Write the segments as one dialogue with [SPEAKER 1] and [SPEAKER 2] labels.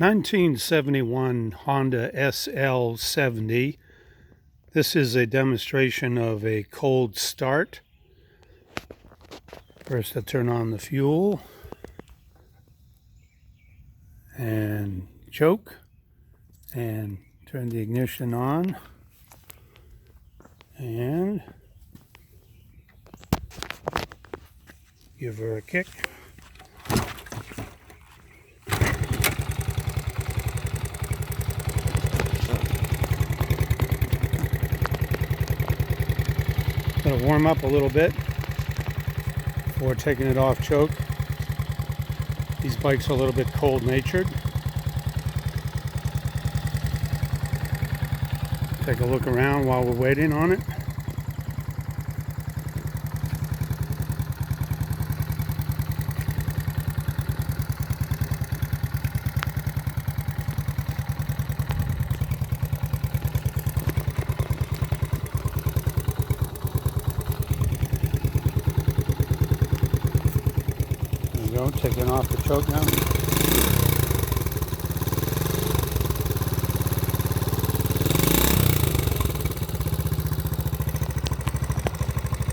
[SPEAKER 1] 1971 Honda SL70. This is a demonstration of a cold start. First I turn on the fuel and choke and turn the ignition on and give her a kick. Going to warm up a little bit before taking it off choke. These bikes are a little bit cold-natured. Take a look around while we're waiting on it. There we go, taking off the choke now.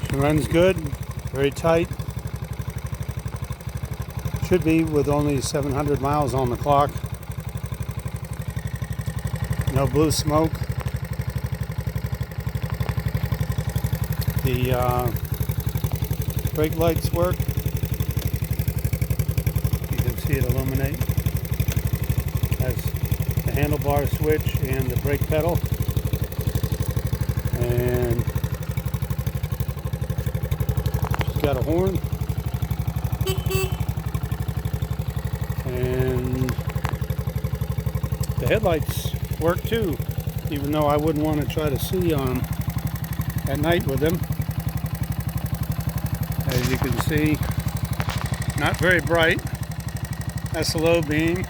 [SPEAKER 1] She runs good, very tight. Should be with only 700 miles on the clock. No blue smoke. The brake lights work. See it illuminate. Has the handlebar switch and the brake pedal, and she's got a horn, and the headlights work too, even though I wouldn't want to try to see on at night with them. As you can see, not very bright. That's the low beam,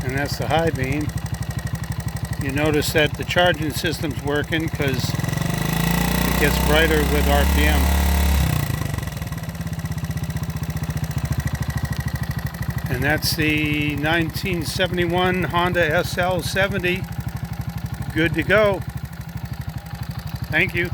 [SPEAKER 1] and that's the high beam. You notice that the charging system's working because it gets brighter with RPM. And that's the 1971 Honda SL70. Good to go. Thank you.